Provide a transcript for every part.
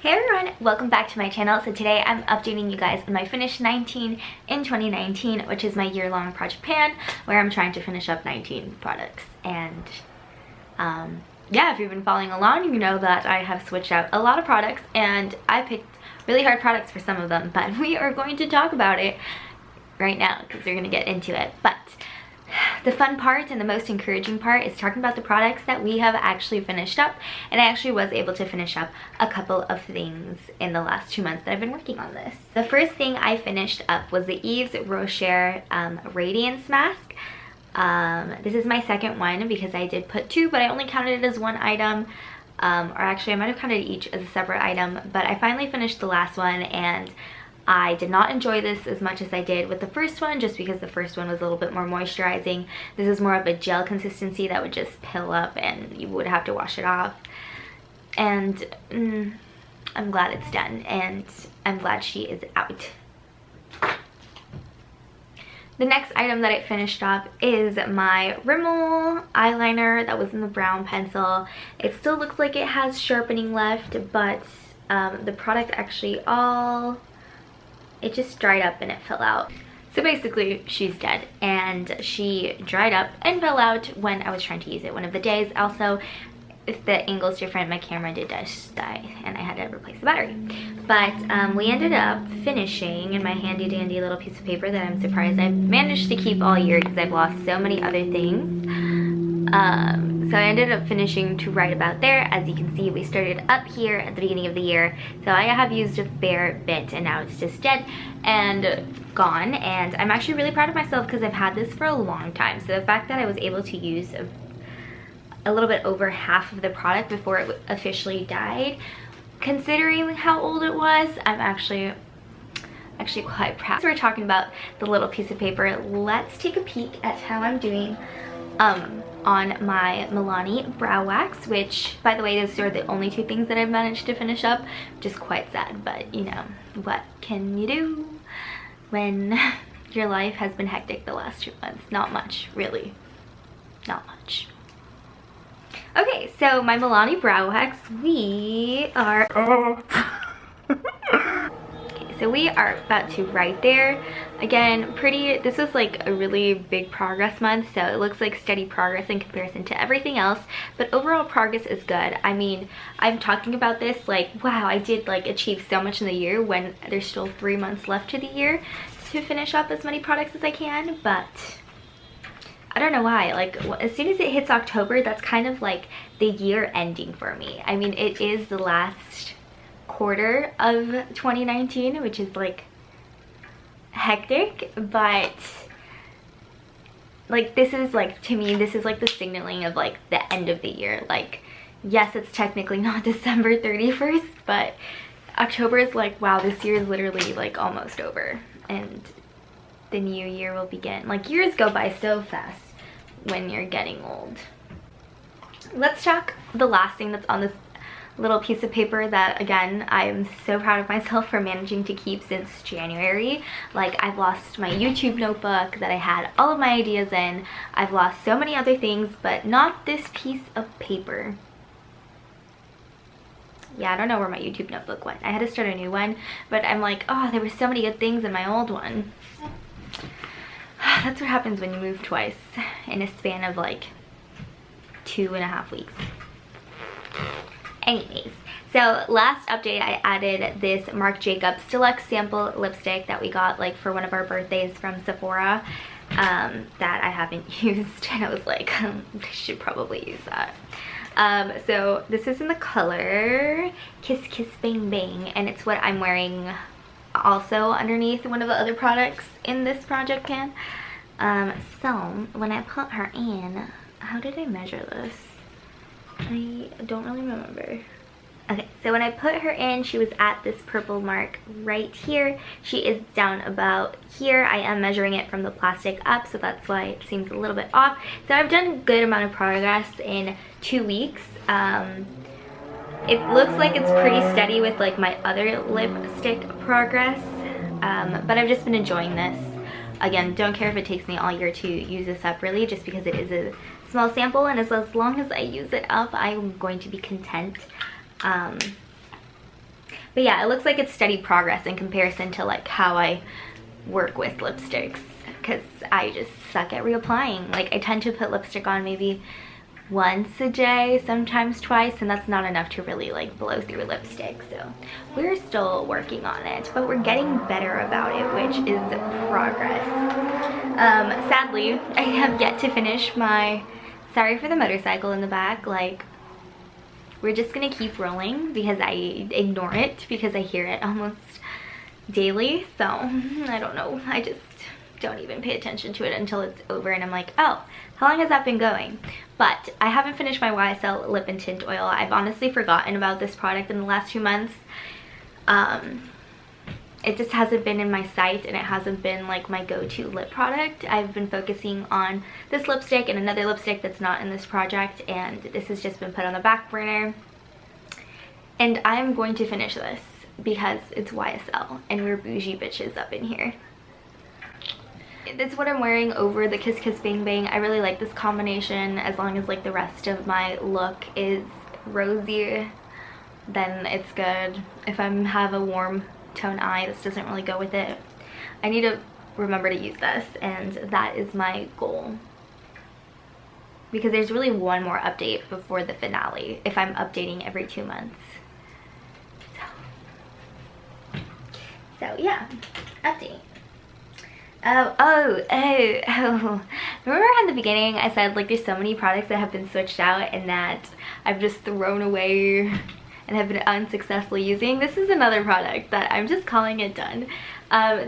Hey everyone, welcome back to my channel. So today I'm updating you guys on my Finish 19 in 2019, which is my year-long project plan where I'm trying to finish up 19 products. And yeah, if you've been following along, you know that I have switched out a lot of products and I picked really hard products for some of them, but we are going to talk about it right now because we're going to get into it. But the fun part and the most encouraging part is talking about the products that we have actually finished up, and I actually was able to finish up a couple of things in the last 2 months that I've been working on this. The first thing I finished up was the Yves Rocher Radiance Mask. This is my second one because I did put two, but I only counted it as one item. Or actually I might have counted each as a separate item, but I finally finished the last one and I did not enjoy this as much as I did with the first one, just because the first one was a little bit more moisturizing. This is more of a gel consistency that would just pill up and you would have to wash it off. And I'm glad it's done and I'm glad she is out. The next item that I finished up is my Rimmel eyeliner that was in the brown pencil. It still looks like it has sharpening left, but the product actually it just dried up and it fell out. So basically she's dead, and she dried up and fell out when I was trying to use it one of the days. Also, if the angle is different, my camera did just die and I had to replace the battery. But we ended up finishing in my handy dandy little piece of paper that I'm surprised I've managed to keep all year because I've lost so many other things. So I ended up finishing to write about there. As you can see, we started up here at the beginning of the year. So I have used a fair bit and now it's just dead and gone. And I'm actually really proud of myself because I've had this for a long time. So the fact that I was able to use a little bit over half of the product before it officially died, considering how old it was, I'm actually quite proud. So we're talking about the little piece of paper. Let's take a peek at how I'm doing on my Milani brow wax, which, by the way, those are the only two things that I've managed to finish up, which is quite sad, but you know, what can you do when your life has been hectic the last 2 months? Not much, really. Not much. Okay, so my Milani brow wax, we are so we are about to right there. Again, this was like a really big progress month, so it looks like steady progress in comparison to everything else, but overall progress is good. I mean, I'm talking about this like, wow, I did like achieve so much in the year when there's still 3 months left to the year to finish up as many products as I can, but I don't know why. Like, as soon as it hits October, that's kind of like the year ending for me. I mean, it is the last quarter of 2019, which is like hectic, but like this is like, to me, this is like the signaling of like the end of the year. Like, yes, it's technically not December 31st, but October is like, wow, this year is literally like almost over and the new year will begin. Like, years go by so fast when you're getting old. Let's talk the last thing that's on this little piece of paper that, again, I'm so proud of myself for managing to keep since January. Like, I've lost my YouTube notebook that I had all of my ideas in. I've lost so many other things, but not this piece of paper. Yeah, I don't know where my YouTube notebook went. I had to start a new one, but I'm like, oh, there were so many good things in my old one. That's what happens when you move twice in a span of like 2.5 weeks. Anyways, so last update, I added this Marc Jacobs Deluxe sample lipstick that we got like for one of our birthdays from Sephora that I haven't used, and I was like, I should probably use that. So this is in the color Kiss Kiss Bang Bang, and it's what I'm wearing also underneath one of the other products in this project pan. So when I put her in, how did I measure this? I don't really remember. Okay, so when I put her in, she was at this purple mark right here. She is down about here. I am measuring it from the plastic up, so that's why it seems a little bit off. So I've done a good amount of progress in 2 weeks. It looks like it's pretty steady with like my other lipstick progress, but I've just been enjoying this. Again, don't care if it takes me all year to use this up, really, just because it is a small sample, and as long as I use it up, I'm going to be content. But yeah, it looks like it's steady progress in comparison to like how I work with lipsticks, because I just suck at reapplying. Like I tend to put lipstick on maybe once a day, sometimes twice, and that's not enough to really like blow through lipstick. So we're still working on it, but we're getting better about it, which is progress. Sadly, I have yet to finish my sorry for the motorcycle in the back. Like, we're just gonna keep rolling because I ignore it because I hear it almost daily. So I don't know, I just don't even pay attention to it until it's over and I'm like, oh, how long has that been going? But I haven't finished my YSL lip and tint oil. I've honestly forgotten about this product in the last 2 months. It just hasn't been in my sight, and it hasn't been like my go-to lip product. I've been focusing on this lipstick and another lipstick that's not in this project, and this has just been put on the back burner. And I'm going to finish this because it's YSL and we're bougie bitches up in here. This is what I'm wearing over the Kiss Kiss Bang Bang. I really like this combination. As long as like the rest of my look is rosy, then it's good. If I have a warm tone eye, this doesn't really go with it. I need to remember to use this, and that is my goal. Because there's really one more update before the finale if I'm updating every 2 months. So yeah, update. Oh. Remember at the beginning I said like there's so many products that have been switched out and that I've just thrown away and have been unsuccessfully using? This is another product that I'm just calling it done.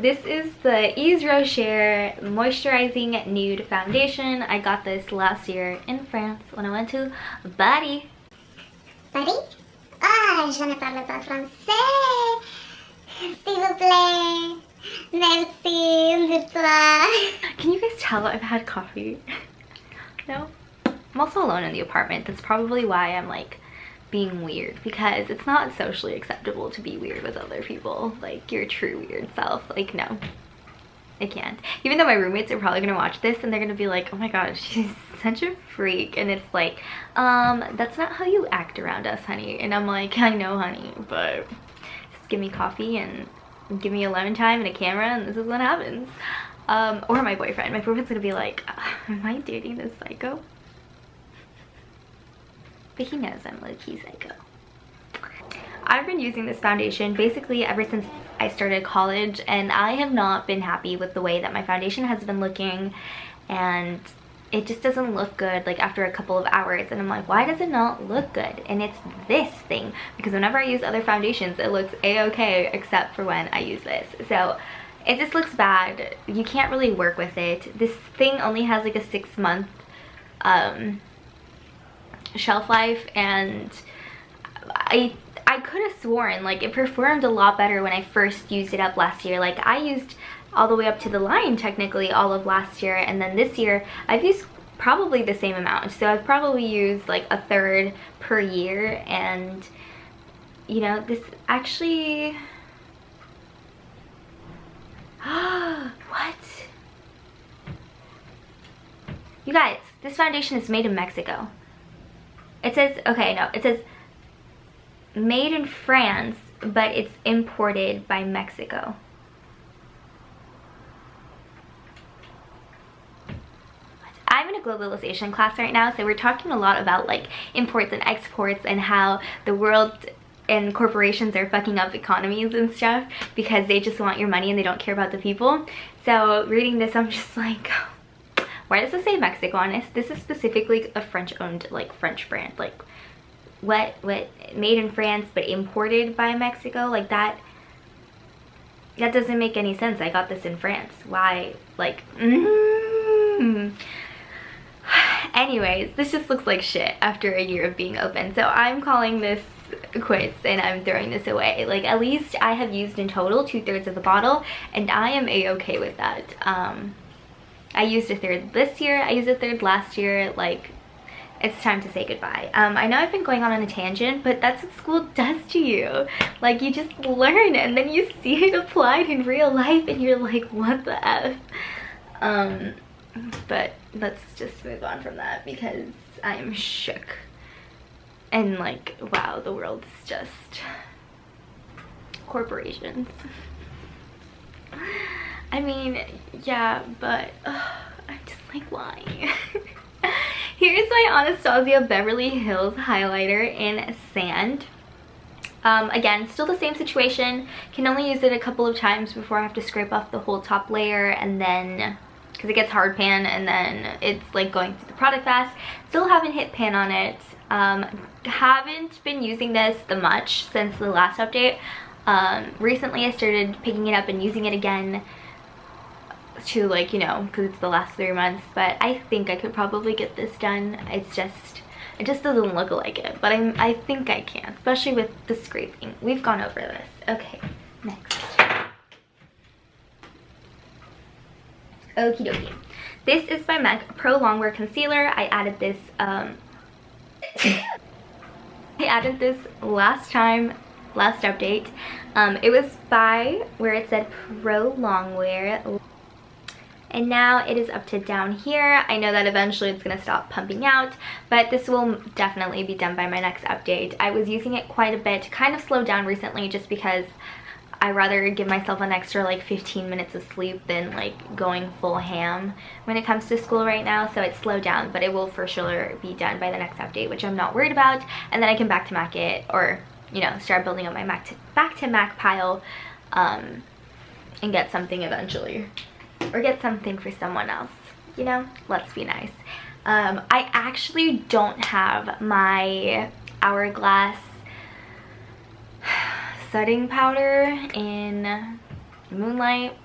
This is the Yves Rocher Moisturizing Nude Foundation. I got this last year in France when I went to Paris. Paris? Ah, je ne parle pas français. S'il vous plaît. Merci de toi. Can you guys tell I've had coffee? No? I'm also alone in the apartment. That's probably why I'm like being weird, because it's not socially acceptable to be weird with other people. Like your true weird self. Like, no. I can't. Even though my roommates are probably gonna watch this and they're gonna be like, oh my god, she's such a freak. And it's like, that's not how you act around us, honey. And I'm like, I know, honey, but just give me coffee and give me alone time and a camera and this is what happens. Or my boyfriend. My boyfriend's gonna be like, am I dating this psycho? But he knows I'm low-key psycho. I've been using this foundation basically ever since I started college, and I have not been happy with the way that my foundation has been looking, and it just doesn't look good like after a couple of hours, and I'm like, why does it not look good? And it's this thing, because whenever I use other foundations it looks a-okay except for when I use this. So it just looks bad. You can't really work with it. This thing only has like a 6-month shelf life, and I could have sworn like it performed a lot better when I first used it up last year. Like I used all the way up to the line technically all of last year, and then this year I've used probably the same amount. So I've probably used like a third per year, and you know, this actually what? You guys, this foundation is made in Mexico. It says, okay, no, it says made in France, but it's imported by Mexico. I'm in a globalization class right now, so we're talking a lot about like imports and exports and how the world and corporations are fucking up economies and stuff because they just want your money and they don't care about the people. So reading this, I'm just like, why does it say Mexico on this? This is specifically a French-owned, like, French brand. Like, what, made in France but imported by Mexico? Like, that doesn't make any sense. I got this in France. Why? Like, Anyways, this just looks like shit after a year of being open. So I'm calling this quits and I'm throwing this away. Like, at least I have used in total 2/3 of the bottle, and I am a-okay with that. I used a third this year, I used a third last year. Like, it's time to say goodbye. I know I've been going on a tangent, but that's what school does to you. Like, you just learn and then you see it applied in real life and you're like, what the F? But let's just move on from that because I am shook. And like, wow, the world is just Corporations. I mean, yeah, but I'm just like, why? Here's my Anastasia Beverly Hills highlighter in Sand. Again, still the same situation. Can only use it a couple of times before I have to scrape off the whole top layer, and then because it gets hard pan and then it's like going through the product fast. Still haven't hit pan on it. Haven't been using this the much since the last update. Recently I started picking it up and using it again to, like, you know, because it's the last 3 months, but I think I could probably get this done. It just doesn't look like it, but I think I can, especially with the scraping. We've gone over this. Okay, next. Okie dokie. This is by MAC Pro Longwear Concealer. I added this last update. It was by where it said Pro Longwear, and now it is up to down here. I know that eventually it's going to stop pumping out, but this will definitely be done by my next update. I was using it quite a bit, kind of slowed down recently just because I rather give myself an extra like 15 minutes of sleep than like going full ham when it comes to school right now. So it's slowed down, but it will for sure be done by the next update, which I'm not worried about. And then I can back to Mac it, or, you know, start building up my back to Mac pile, and get something eventually. Or get something for someone else, you know? Let's be nice. I actually don't have my Hourglass setting powder in Moonlight,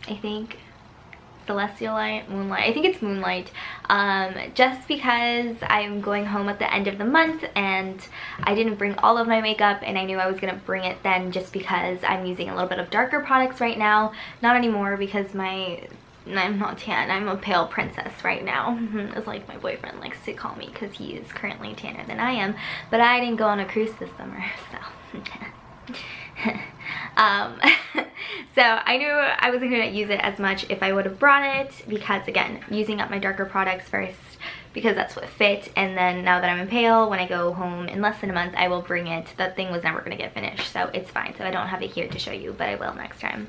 I think. Celestial Light, Moonlight. I think it's Moonlight. Just because I'm going home at the end of the month and I didn't bring all of my makeup, and I knew I was gonna bring it then just because I'm using a little bit of darker products right now. Not anymore because I'm not tan, I'm a pale princess right now. It's like my boyfriend likes to call me because he is currently tanner than I am, but I didn't go on a cruise this summer, so. So I knew I wasn't going to use it as much if I would have brought it, because again, using up my darker products first because that's what fit, and then now that I'm in pale, when I go home in less than a month, I will bring it. That thing was never going to get finished, so it's fine. So I don't have it here to show you, but I will next time.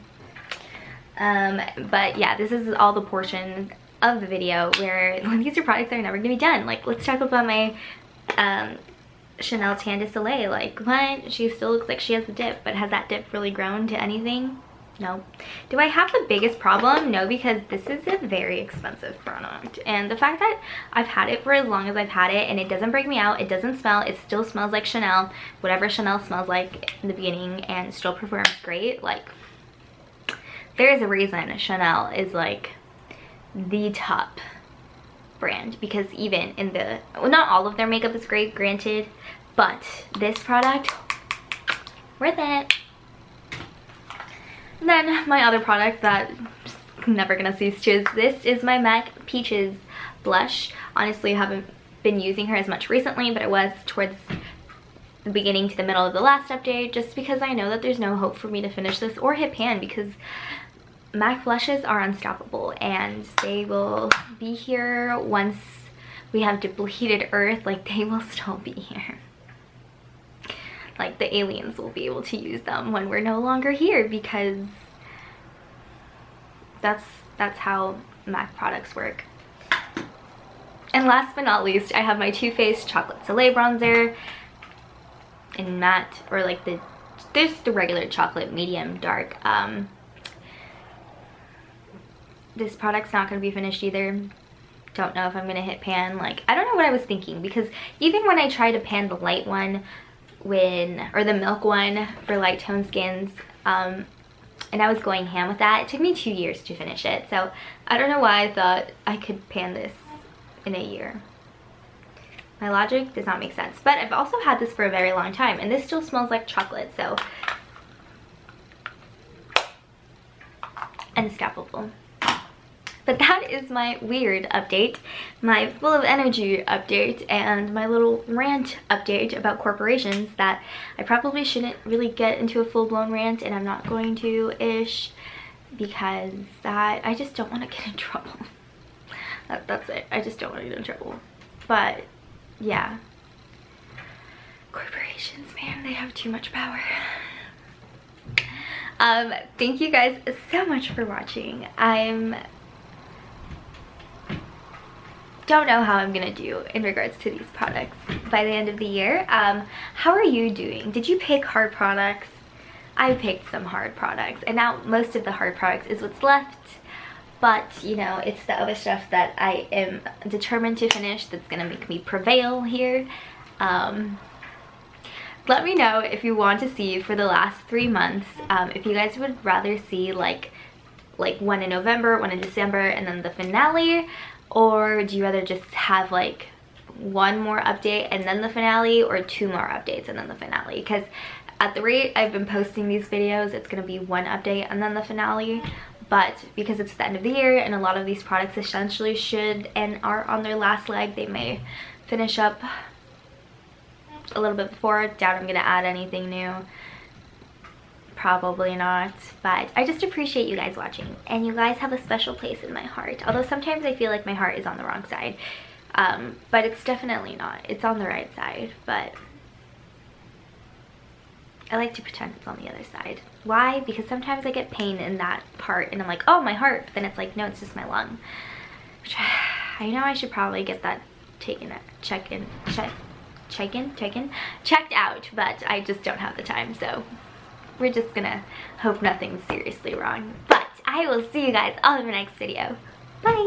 But yeah, this is all the portions of the video where these are products that are never going to be done. Like, let's talk about my Chanel Tan de Soleil. Like, what? She still looks like she has a dip, but has that dip really grown to anything? No. Do I have the biggest problem? No, because this is a very expensive product, and the fact that I've had it for as long as I've had it and it doesn't break me out, it doesn't smell, it still smells like Chanel, whatever Chanel smells like in the beginning, and still performs great. Like, there is a reason Chanel is like the top brand, because even in the, well, not all of their makeup is great, granted, but this product, worth it. And then my other product that I'm never gonna cease to is this is my MAC Peaches blush. Honestly, I haven't been using her as much recently, but it was towards the beginning to the middle of the last update, just because I know that there's no hope for me to finish this or hit pan, because MAC blushes are unstoppable and they will be here once we have depleted Earth. Like, they will still be here. Like, the aliens will be able to use them when we're no longer here, because that's how MAC products work. And last but not least, I have my Too Faced Chocolate Soleil bronzer in matte, or like there's the regular chocolate medium dark. This product's not going to be finished either. Don't know if I'm going to hit pan. Like, I don't know what I was thinking, because even when I tried to pan the light one, or the milk one for light tone skins, and I was going ham with that, it took me 2 years to finish it. So I don't know why I thought I could pan this in a year. My logic does not make sense. But I've also had this for a very long time, and this still smells like chocolate, so unstoppable. But that is my weird update, my full of energy update, and my little rant update about corporations that I probably shouldn't really get into a full-blown rant, and I'm not going to-ish, because I just don't want to get in trouble. That's it. I just don't want to get in trouble. But yeah, corporations. affirmations, man, they have too much power. Thank you guys so much for watching. Don't know how I'm gonna do in regards to these products by the end of the year. How are you doing? Did you pick hard products? I picked some hard products, and now most of the hard products is what's left, but you know, it's the other stuff that I am determined to finish that's gonna make me prevail here. Let me know if you want to see for the last 3 months, if you guys would rather see like one in November, one in December, and then the finale, or do you rather just have like one more update and then the finale, or 2 more updates and then the finale? Because at the rate I've been posting these videos, it's gonna be 1 update and then the finale. But because it's the end of the year and a lot of these products essentially should and are on their last leg, they may finish up a little bit before. Doubt I'm gonna add anything new. Probably not. But I just appreciate you guys watching, and you guys have a special place in my heart. Although sometimes I feel like my heart is on the wrong side, but it's definitely not. It's on the right side, but I like to pretend it's on the other side. Why? Because sometimes I get pain in that part and I'm like, oh, my heart. But then it's like, no, it's just my lung. I know I should probably get that checked out, but I just don't have the time. So we're just gonna hope nothing's seriously wrong. But I will see you guys all in the next video. Bye.